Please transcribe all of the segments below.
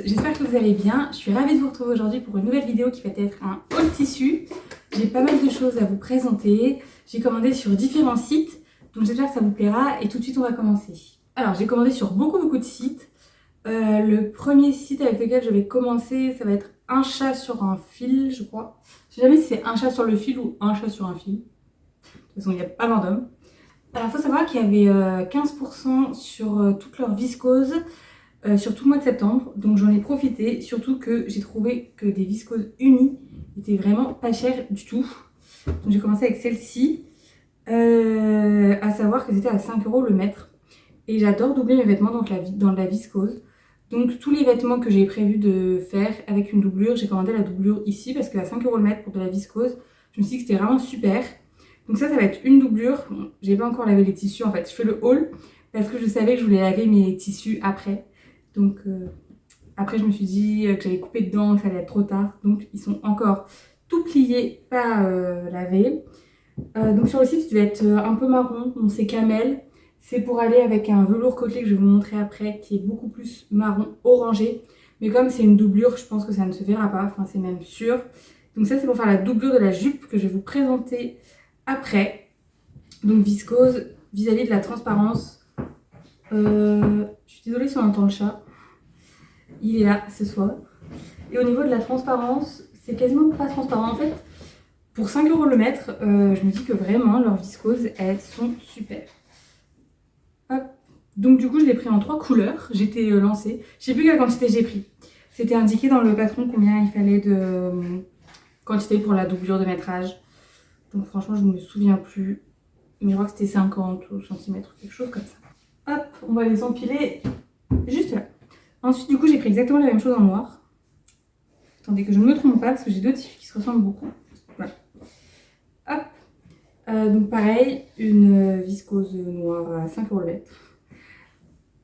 j'espère que vous allez bien. Je suis ravie de vous retrouver aujourd'hui pour une nouvelle vidéo qui va être un haul tissu. J'ai pas mal de choses à vous présenter. J'ai commandé sur différents sites, donc j'espère que ça vous plaira. Et tout de suite, on va commencer. Alors, j'ai commandé sur beaucoup de sites. Le premier site avec lequel je vais commencer, ça va être un chat sur un fil, je crois. Je sais jamais si c'est un chat sur le fil ou un chat sur un fil. De toute façon, il n'y a pas random. Alors, il faut savoir qu'il y avait 15% sur toute leur viscose. Sur tout le mois de septembre, donc j'en ai profité, surtout que j'ai trouvé que des viscoses unies étaient vraiment pas chères du tout. Donc j'ai commencé avec celle-ci, à savoir que c'était à 5 € le mètre. Et j'adore doubler mes vêtements dans la viscose. Donc tous les vêtements que j'ai prévu de faire avec une doublure, j'ai commandé la doublure ici parce qu'à 5 € le mètre pour de la viscose, je me suis dit que c'était vraiment super. Donc ça va être une doublure. Bon, j'ai pas encore lavé les tissus en fait, je fais le haul parce que je savais que je voulais laver mes tissus après. Donc après je me suis dit que j'allais couper dedans, que ça allait être trop tard. Donc ils sont encore tout pliés, pas lavés. Donc sur le site il devait être un peu marron, donc c'est camel. C'est pour aller avec un velours côtelé que je vais vous montrer après qui est beaucoup plus marron orangé. Mais comme c'est une doublure, je pense que ça ne se verra pas, enfin c'est même sûr. Donc ça c'est pour faire la doublure de la jupe que je vais vous présenter après. Donc viscose vis-à-vis de la transparence. Je suis désolée si on entend le chat. Il est là ce soir. Et au niveau de la transparence, c'est quasiment pas transparent. En fait, pour 5 € le mètre, je me dis que vraiment leurs viscoses, elles sont super. Hop. Donc du coup, je l'ai pris en 3 couleurs. J'étais lancée. Je sais plus quelle quantité j'ai pris. C'était indiqué dans le patron combien il fallait de quantité pour la doublure de métrage. Donc franchement, je ne me souviens plus. Mais je crois que c'était 50 cm ou quelque chose comme ça. Hop, on va les empiler juste là. Ensuite, du coup, j'ai pris exactement la même chose en noir. Attendez que je ne me trompe pas parce que j'ai deux tissus qui se ressemblent beaucoup. Voilà. Hop. Donc pareil, une viscose noire à 5 € le mètre.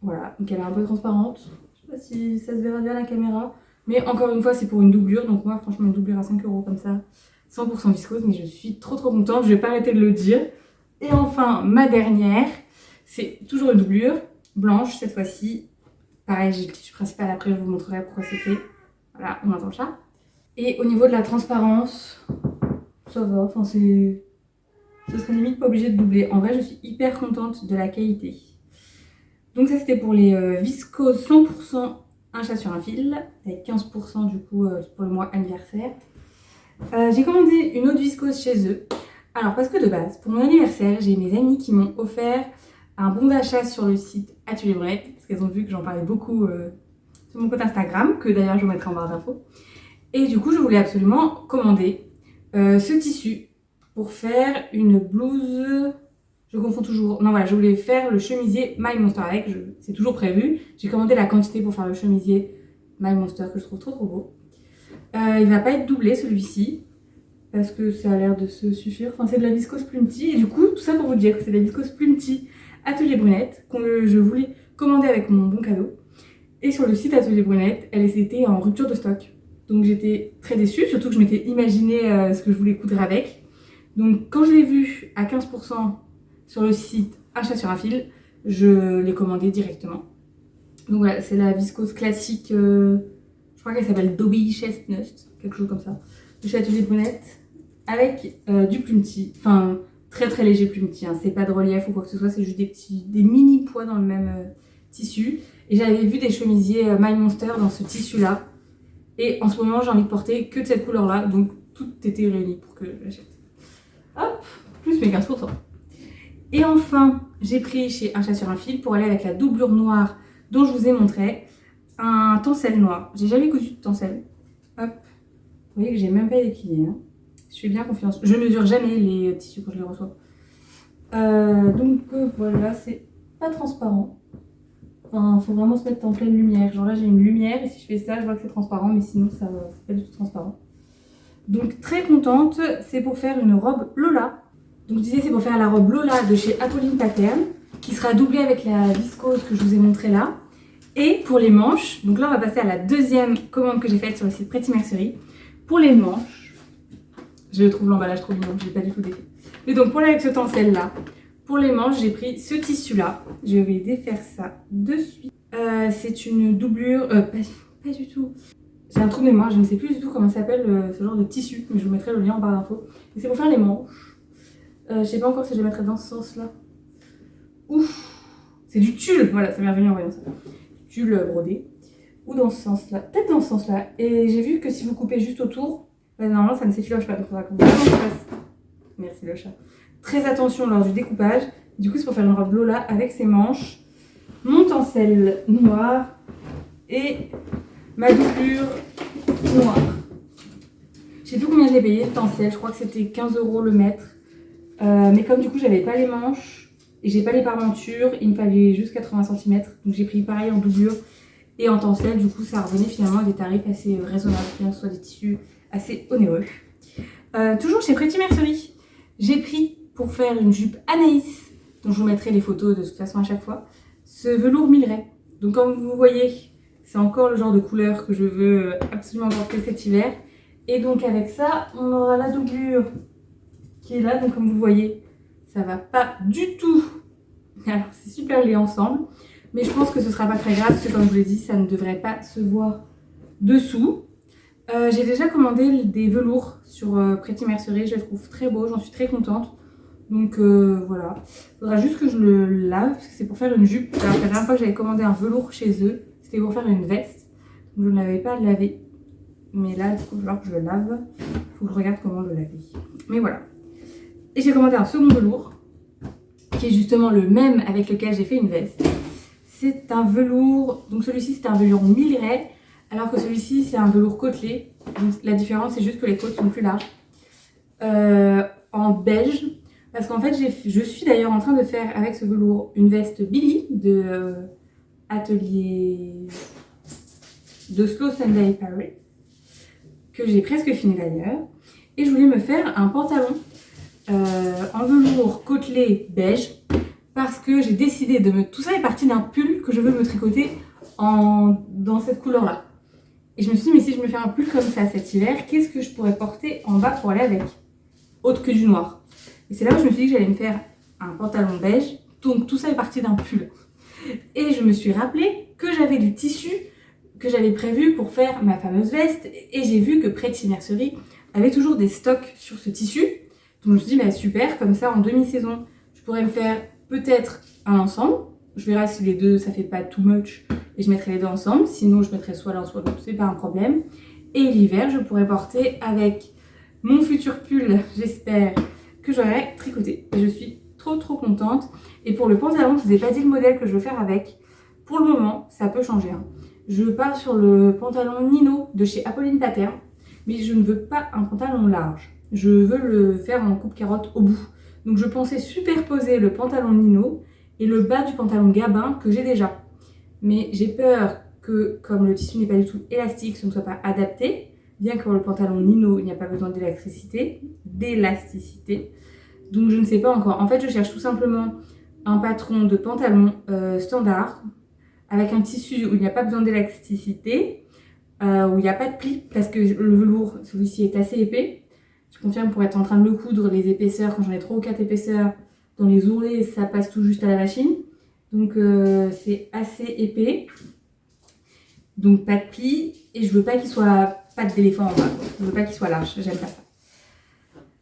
Voilà, donc elle est un peu transparente. Je sais pas si ça se verra bien à la caméra. Mais encore une fois, c'est pour une doublure. Donc moi, franchement, une doublure à 5 € comme ça, 100% viscose. Mais je suis trop contente, je vais pas arrêter de le dire. Et enfin, ma dernière, c'est toujours une doublure, blanche cette fois-ci. Pareil, j'ai le tissu principal, après je vous montrerai pourquoi c'est fait. Voilà, on entend le chat. Et au niveau de la transparence, ça va, enfin c'est... Ce serait limite pas obligé de doubler. En vrai, je suis hyper contente de la qualité. Donc ça, c'était pour les viscoses 100% un chat sur un fil, avec 15% du coup pour le mois anniversaire. J'ai commandé une autre viscose chez eux. Alors, parce que de base, pour mon anniversaire, j'ai mes amis qui m'ont offert un bon d'achat sur le site Atelier Brunette, parce qu'elles ont vu que j'en parlais beaucoup sur mon compte Instagram, que d'ailleurs je vous mettrai en barre d'infos. Et du coup, je voulais absolument commander ce tissu pour faire une blouse. Je confonds toujours. Non, voilà, je voulais faire le chemisier My Monster avec. C'est toujours prévu. J'ai commandé la quantité pour faire le chemisier My Monster que je trouve trop beau. Il va pas être doublé celui-ci parce que ça a l'air de se suffire. Enfin, c'est de la viscose Plumty. Et du coup, tout ça pour vous dire que c'est de la viscose Plumty Atelier Brunette que je voulais commander avec mon bon cadeau. Et sur le site Atelier Brunette, elle était en rupture de stock. Donc j'étais très déçue, surtout que je m'étais imaginé ce que je voulais coudre avec. Donc quand je l'ai vu à 15% sur le site Achat sur un fil, je l'ai commandé directement. Donc voilà, c'est la viscose classique, je crois qu'elle s'appelle Dobby Chestnut, quelque chose comme ça, de chez Atelier Brunette, avec du Plumty, enfin très léger Plumty, hein. C'est pas de relief ou quoi que ce soit, c'est juste des mini pois dans le même tissu. Et j'avais vu des chemisiers My Monster dans ce tissu-là. Et en ce moment, j'ai envie de porter que de cette couleur-là. Donc, tout était réuni pour que je l'achète. Hop, plus mes 15%. Et enfin, j'ai pris chez Un chat sur un fil pour aller avec la doublure noire dont je vous ai montré un tencel noir. J'ai jamais cousu de tencel. Hop, vous voyez que j'ai même pas déplié. Hein. Je fais bien confiance. Je mesure jamais les tissus quand je les reçois. Donc voilà, c'est pas transparent. Enfin, faut vraiment se mettre en pleine lumière. Genre là, j'ai une lumière et si je fais ça, je vois que c'est transparent, mais sinon, ça va pas du tout transparent. Donc, très contente. C'est pour faire une robe Lola. Donc, je disais, c'est pour faire la robe Lola de chez Apolline Pattern, qui sera doublée avec la viscose que je vous ai montré là. Et pour les manches, donc là, on va passer à la deuxième commande que j'ai faite sur le site Pretty Mercerie. Pour les manches, je trouve l'emballage trop mignon, je n'ai pas du tout défait. Et donc, pour aller avec ce tencel là, pour les manches, j'ai pris ce tissu-là. Je vais défaire ça de suite. C'est une doublure... pas du tout. J'ai un trou de mémoire, je ne sais plus du tout comment s'appelle ce genre de tissu, mais je vous mettrai le lien en barre d'infos. Et c'est pour faire les manches. Je sais pas encore si je les mettrai dans ce sens-là. Ouf, c'est du tulle, voilà, ça m'est revenu en voyant ça. Tulle brodé. Ou dans ce sens-là, peut-être dans ce sens-là. Et j'ai vu que si vous coupez juste autour, bah, normalement ça ne s'effiloche pas, donc il faudra qu'on fasse. Merci le chat. Très attention lors du découpage. Du coup, c'est pour faire une robe Lola avec ses manches, mon tencel noir et ma doublure noire. Je sais plus combien je l'ai payé le tencel, je crois que c'était 15 € le mètre. Mais comme du coup, j'avais pas les manches et j'ai pas les parmentures, il me fallait juste 80 cm. Donc j'ai pris pareil en doublure et en tencel. Du coup, ça revenait finalement à des tarifs assez raisonnables, bien que ce soit des tissus assez onéreux. Toujours chez Pretty Mercerie, j'ai pris pour faire une jupe Anaïs, dont je vous mettrai les photos de toute façon à chaque fois, ce velours Milleray. Donc comme vous voyez, c'est encore le genre de couleur que je veux absolument porter cet hiver. Et donc avec ça, on aura la doublure qui est là. Donc comme vous voyez, ça va pas du tout. Alors c'est super lié ensemble. Mais je pense que ce sera pas très grave parce que comme je vous l'ai dit, ça ne devrait pas se voir dessous. J'ai déjà commandé des velours sur Pretty Mercerie. Je les trouve très beaux, j'en suis très contente. Donc voilà. Il faudra juste que je le lave parce que c'est pour faire une jupe. Alors la dernière fois que j'avais commandé un velours chez eux, c'était pour faire une veste. Donc je ne l'avais pas lavé. Mais là, il faut falloir que je le lave. Il faut que je regarde comment le laver. Mais voilà. Et j'ai commandé un second velours, qui est justement le même avec lequel j'ai fait une veste. C'est un velours, donc celui-ci c'est un velours Milleray, alors que celui-ci c'est un velours côtelé. Donc, la différence c'est juste que les côtes sont plus larges. En beige, parce qu'en fait je suis d'ailleurs en train de faire avec ce velours une veste Billy de atelier de Slow Sunday Paris, que j'ai presque fini d'ailleurs. Et je voulais me faire un pantalon en velours côtelé beige parce que j'ai décidé de me... Tout ça est parti d'un pull que je veux me tricoter dans cette couleur là. Et je me suis dit mais si je me fais un pull comme ça cet hiver, qu'est-ce que je pourrais porter en bas pour aller avec, autre que du noir. Et c'est là où je me suis dit que j'allais me faire un pantalon beige. Donc tout ça est parti d'un pull. Et je me suis rappelé que j'avais du tissu que j'avais prévu pour faire ma fameuse veste. Et j'ai vu que Pretty Mercerie avait toujours des stocks sur ce tissu. Donc je me suis dit, bah, super, comme ça en demi-saison, je pourrais me faire peut-être un ensemble. Je verrai si les deux, ça fait pas too much et je mettrai les deux ensemble. Sinon, je mettrai soit l'un soit l'autre, c'est pas un problème. Et l'hiver, je pourrais porter avec mon futur pull, j'espère, que j'aurai tricoté. Et je suis trop contente. Et pour le pantalon, je vous ai pas dit le modèle que je veux faire avec. Pour le moment, ça peut changer. Hein. Je pars sur le pantalon Nino de chez Apolline Pattern, mais je ne veux pas un pantalon large. Je veux le faire en coupe carotte au bout. Donc je pensais superposer le pantalon Nino et le bas du pantalon Gabin que j'ai déjà. Mais j'ai peur que, comme le tissu n'est pas du tout élastique, ce ne soit pas adapté. Bien que pour le pantalon Nino, il n'y a pas besoin d'élasticité. Donc je ne sais pas encore. En fait, je cherche tout simplement un patron de pantalon standard avec un tissu où il n'y a pas besoin d'élasticité, où il n'y a pas de pli, parce que le velours, celui-ci est assez épais. Je confirme pour être en train de le coudre, les épaisseurs, quand j'en ai 3 ou 4 épaisseurs, dans les ourlets, ça passe tout juste à la machine. Donc c'est assez épais. Donc pas de pli, et je veux pas qu'il soit patte d'éléphant en bas. Je veux pas qu'il soit large, j'aime pas ça.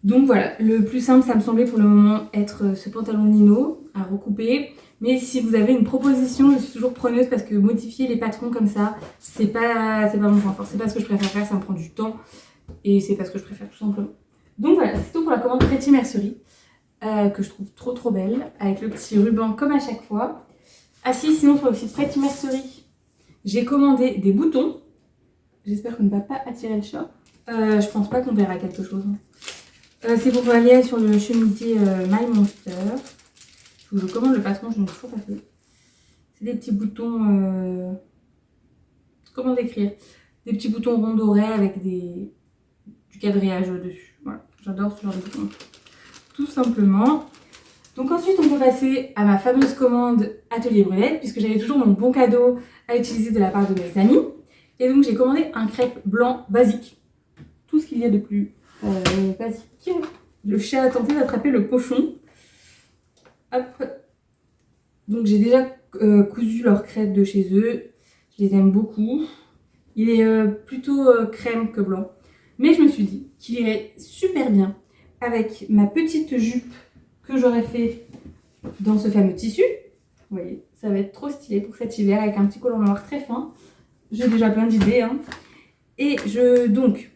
Donc voilà, le plus simple, ça me semblait pour le moment être ce pantalon Nino à recouper. Mais si vous avez une proposition, je suis toujours preneuse parce que modifier les patrons comme ça, c'est pas mon point fort. C'est pas ce que je préfère faire, ça me prend du temps. Et c'est pas ce que je préfère tout simplement. Donc voilà, c'est tout pour la commande Pretty Mercerie. Que je trouve trop belle. Avec le petit ruban comme à chaque fois. Ah si, sinon sur le site Pretty Mercerie, j'ai commandé des boutons. J'espère qu'on ne va pas attirer le chat. Je pense pas qu'on verra quelque chose. C'est pour aller sur le chemisier My Monster. Je commande le patron, je ne l'ai toujours pas fait. C'est des petits boutons... comment décrire? Des petits boutons ronds dorés avec du quadrillage dessus. Voilà, j'adore ce genre de boutons. Tout simplement. Donc ensuite, on peut passer à ma fameuse commande Atelier Brunette, puisque j'avais toujours mon bon cadeau à utiliser de la part de mes amis. Et donc j'ai commandé un crêpe blanc basique. Tout ce qu'il y a de plus basique. Le chat a tenté d'attraper le pochon. Hop. Donc j'ai déjà cousu leurs crêpes de chez eux. Je les aime beaucoup. Il est plutôt crème que blanc. Mais je me suis dit qu'il irait super bien avec ma petite jupe que j'aurais fait dans ce fameux tissu. Vous voyez, ça va être trop stylé pour cet hiver avec un petit collant noir très fin. J'ai déjà plein d'idées. Hein. Et donc,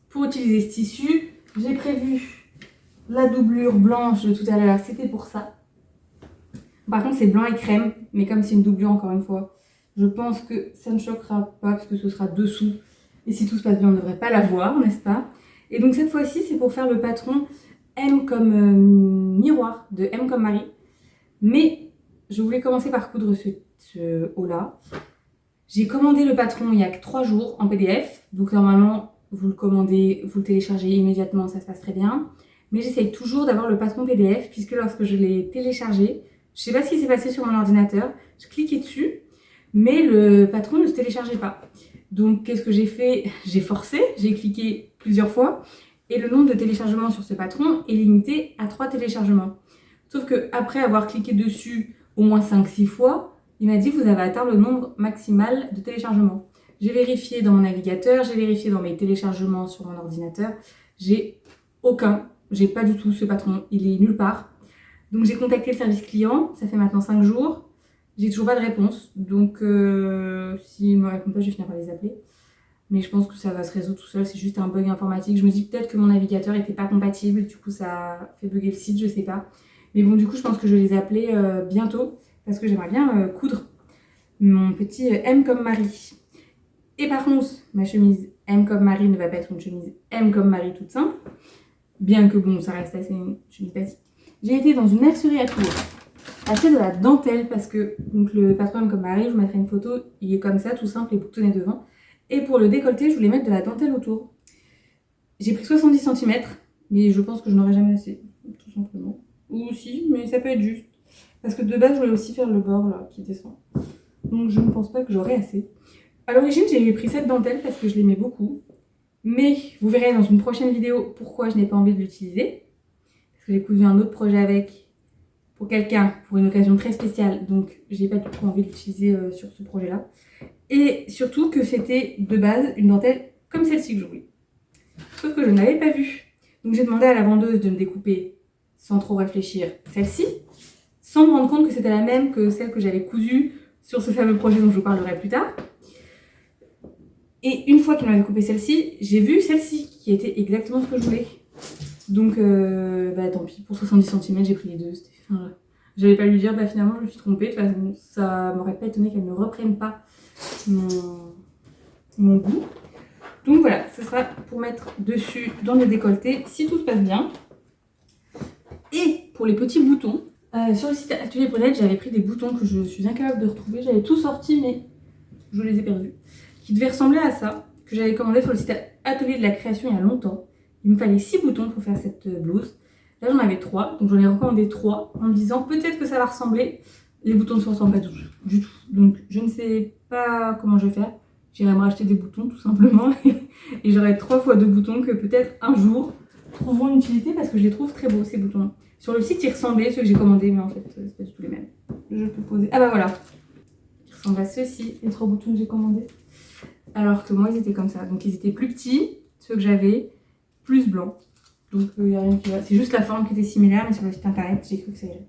pour utiliser ce tissu, j'ai prévu la doublure blanche de tout à l'heure. C'était pour ça. Par contre, c'est blanc et crème. Mais comme c'est une doublure, encore une fois, je pense que ça ne choquera pas parce que ce sera dessous. Et si tout se passe bien, on ne devrait pas la voir, n'est-ce pas? Et donc cette fois-ci, c'est pour faire le patron M comme miroir de M comme Marie. Mais je voulais commencer par coudre ce haut-là. J'ai commandé le patron il y a que 3 jours en PDF. Donc normalement, vous le commandez, vous le téléchargez immédiatement, ça se passe très bien. Mais j'essaye toujours d'avoir le patron PDF puisque lorsque je l'ai téléchargé, je ne sais pas ce qui s'est passé sur mon ordinateur, je cliquais dessus, mais le patron ne se téléchargeait pas. Donc qu'est-ce que j'ai fait? J'ai forcé, j'ai cliqué plusieurs fois et le nombre de téléchargements sur ce patron est limité à 3 téléchargements. Sauf qu'après avoir cliqué dessus au moins 5-6 fois, il m'a dit vous avez atteint le nombre maximal de téléchargements. J'ai vérifié dans mon navigateur, j'ai vérifié dans mes téléchargements sur mon ordinateur, j'ai pas du tout ce patron, il est nulle part. Donc j'ai contacté le service client, ça fait maintenant 5 jours. J'ai toujours pas de réponse, donc s'ils ne me répondent pas, je vais finir par les appeler. Mais je pense que ça va se résoudre tout seul, c'est juste un bug informatique. Je me dis peut-être que mon navigateur n'était pas compatible, du coup ça fait bugger le site, je sais pas. Mais bon, du coup, je pense que je vais les appeler bientôt, parce que j'aimerais bien coudre mon petit M comme Marie. Et par contre, ma chemise M comme Marie ne va pas être une chemise M comme Marie toute simple, bien que bon, ça reste assez une chemise basique. J'ai été dans une mercerie à Tours. Acheter de la dentelle parce que donc le patron comme Marie, je vous mettrai une photo, il est comme ça, tout simple, les boutonnets devant. Et pour le décolleté, je voulais mettre de la dentelle autour. J'ai pris 70 cm, mais je pense que je n'aurai jamais assez, tout simplement. Ou si, mais ça peut être juste. Parce que de base, je voulais aussi faire le bord là, qui descend. Donc je ne pense pas que j'aurai assez. À l'origine, j'ai pris cette dentelle parce que je l'aimais beaucoup. Mais vous verrez dans une prochaine vidéo pourquoi je n'ai pas envie de l'utiliser. Parce que j'ai cousu un autre projet avec pour quelqu'un, pour une occasion très spéciale, donc j'ai pas du tout envie de l'utiliser sur ce projet-là. Et surtout que c'était de base une dentelle comme celle-ci que je voulais. Sauf que je ne l'avais pas vue. Donc j'ai demandé à la vendeuse de me découper, sans trop réfléchir, celle-ci, sans me rendre compte que c'était la même que celle que j'avais cousue sur ce fameux projet dont je vous parlerai plus tard. Et une fois qu'elle m'avait coupé celle-ci, j'ai vu celle-ci, qui était exactement ce que je voulais. Donc, tant pis, pour 70 cm, j'ai pris les deux. J'allais pas lui dire, finalement, je me suis trompée. De toute façon, ça m'aurait pas étonné qu'elle ne reprenne pas mon goût. Donc voilà, ce sera pour mettre dessus dans le décolleté, si tout se passe bien. Et pour les petits boutons, sur le site Atelier Brunette, j'avais pris des boutons que je suis incapable de retrouver. J'avais tout sorti, mais je les ai perdus. Qui devaient ressembler à ça, que j'avais commandé sur le site Atelier de la Création il y a longtemps. Il me fallait 6 boutons pour faire cette blouse. Là, j'en avais 3, donc j'en ai recommandé 3 en me disant peut-être que ça va ressembler. Les boutons ne se ressemblent pas du tout. Donc, je ne sais pas comment je vais faire. J'irai me racheter des boutons, tout simplement. Et j'aurai 3 fois 2 boutons que peut-être un jour trouveront une utilité parce que je les trouve très beaux, ces boutons. Sur le site, ils ressemblaient, ceux que j'ai commandés, mais en fait, c'est pas du tout les mêmes. Je peux poser. Ah bah voilà. Ils ressemblent à ceux-ci, les 3 boutons que j'ai commandés. Alors que moi, ils étaient comme ça. Donc, ils étaient plus petits, ceux que j'avais, plus blancs. Donc il n'y a rien qui va. C'est juste la forme qui était similaire, mais sur le site internet, j'ai cru que ça irait.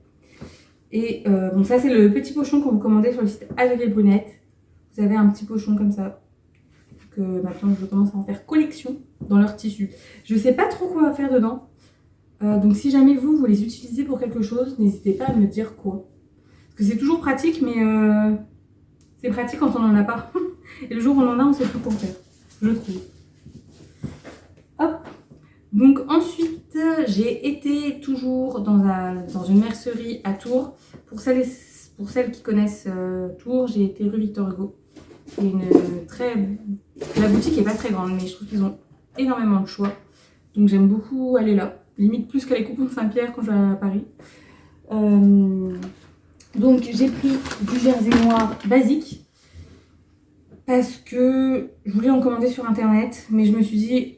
Et bon, ça c'est le petit pochon qu'on vous commandait sur le site Atelier Brunette. Vous avez un petit pochon comme ça. Donc maintenant je commence à en faire collection dans leur tissu. Je sais pas trop quoi faire dedans. Donc si jamais vous les utilisez pour quelque chose, n'hésitez pas à me dire quoi. Parce que c'est toujours pratique, mais c'est pratique quand on n'en a pas. Et le jour où on en a, on sait plus quoi faire, je trouve. Hop. Donc ensuite, j'ai été toujours dans une mercerie à Tours. Pour celles qui connaissent Tours, j'ai été rue Victor Hugo. La boutique n'est pas très grande, mais je trouve qu'ils ont énormément de choix. Donc j'aime beaucoup aller là. Limite plus qu'à les Coupons de Saint-Pierre quand je vais à Paris. Donc j'ai pris du jersey noir basique. Parce que je voulais en commander sur internet, mais je me suis dit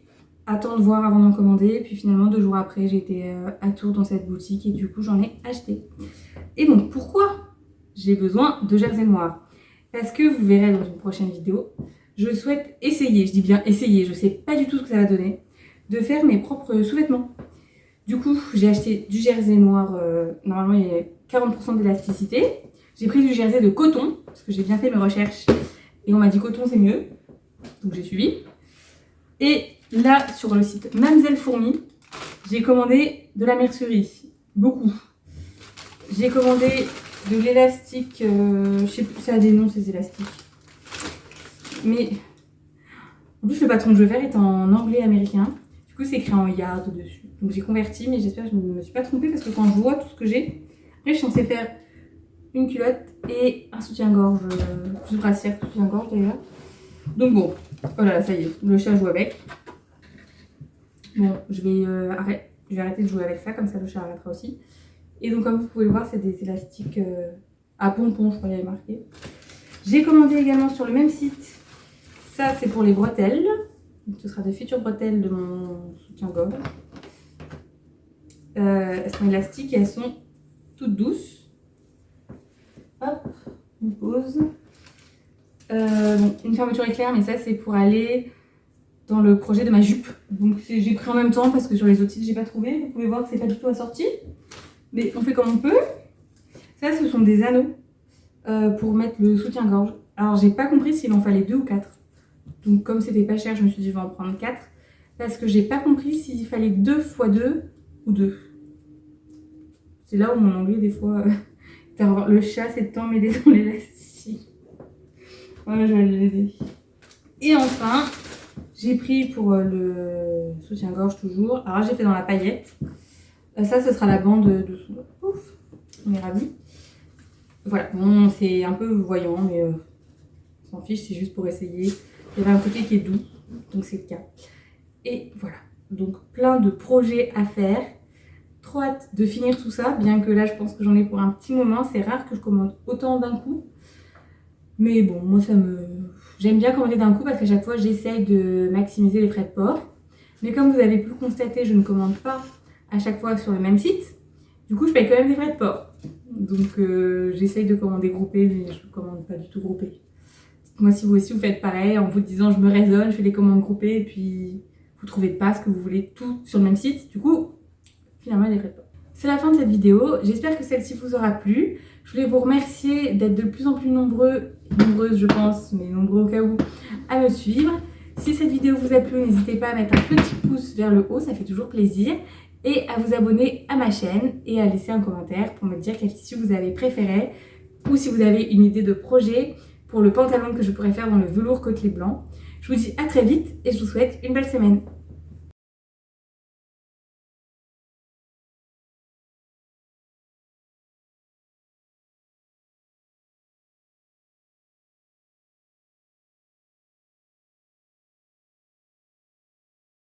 attends de voir avant d'en commander. Puis finalement 2 jours après j'ai été à Tours dans cette boutique et du coup j'en ai acheté. Et donc pourquoi j'ai besoin de jersey noir? Parce que vous verrez dans une prochaine vidéo, je souhaite essayer, je dis bien essayer, je sais pas du tout ce que ça va donner, de faire mes propres sous-vêtements. Du coup, j'ai acheté du jersey noir, normalement il y a 40% d'élasticité. J'ai pris du jersey de coton, parce que j'ai bien fait mes recherches, et on m'a dit coton c'est mieux, donc j'ai suivi. Et là, sur le site Mamzelle Fourmi, j'ai commandé de la mercerie, beaucoup. J'ai commandé de l'élastique, je sais plus, ça a des noms ces élastiques. Mais en plus le patron que je veux faire est en anglais américain. Du coup c'est écrit en yard dessus. Donc j'ai converti, mais j'espère que je ne me suis pas trompée parce que quand je vois tout ce que j'ai, après je suis censée faire une culotte et un soutien-gorge, plus brassière, soutien-gorge d'ailleurs. Donc bon, voilà, ça y est, le chat joue avec. Bon, je vais arrêter de jouer avec ça, comme ça le chat arrêtera aussi. Et donc comme vous pouvez le voir, c'est des élastiques à pompons, je crois qu'il y avait marqué. J'ai commandé également sur le même site, ça c'est pour les bretelles. Donc, ce sera des futures bretelles de mon soutien-gorge. Elles sont élastiques et elles sont toutes douces. Hop, on pose. Bon, une fermeture éclair, mais ça c'est pour aller dans le projet de ma jupe. Donc j'ai pris en même temps parce que sur les autres sites j'ai pas trouvé. Vous pouvez voir que c'est pas du tout assorti. Mais on fait comme on peut. Ça ce sont des anneaux pour mettre le soutien-gorge. Alors j'ai pas compris s'il en fallait 2 ou 4. Donc comme c'était pas cher, je me suis dit je vais en prendre 4. Parce que j'ai pas compris s'il fallait 2 x 2 ou 2. C'est là où mon anglais des fois... le chat c'est de temps m'aider dans l'élastique. Voilà, je vais l'aider. Et enfin, j'ai pris pour le soutien-gorge toujours. Alors j'ai fait dans la paillette. Ça, ce sera la bande dessous. Ouf, on est ravis. Voilà, bon, c'est un peu voyant, mais on s'en fiche, c'est juste pour essayer. Il y avait un côté qui est doux, donc c'est le cas. Et voilà, donc plein de projets à faire. Trop hâte de finir tout ça, bien que là, je pense que j'en ai pour un petit moment. C'est rare que je commande autant d'un coup. Mais bon, moi, j'aime bien commander d'un coup parce qu'à chaque fois, j'essaye de maximiser les frais de port. Mais comme vous avez pu le constater, je ne commande pas à chaque fois sur le même site. Du coup, je paye quand même des frais de port. Donc, j'essaye de commander groupé, mais je ne commande pas du tout groupé. Dites-moi si vous aussi vous faites pareil, en vous disant je me raisonne, je fais des commandes groupées, et puis vous ne trouvez pas ce que vous voulez tout sur le même site. Du coup, finalement, il y a des frais de port. C'est la fin de cette vidéo. J'espère que celle-ci vous aura plu. Je voulais vous remercier d'être de plus en plus nombreuses je pense, mais nombreux au cas où, à me suivre. Si cette vidéo vous a plu, n'hésitez pas à mettre un petit pouce vers le haut, ça fait toujours plaisir. Et à vous abonner à ma chaîne et à laisser un commentaire pour me dire quel tissu vous avez préféré ou si vous avez une idée de projet pour le pantalon que je pourrais faire dans le velours côtelé blanc. Je vous dis à très vite et je vous souhaite une belle semaine.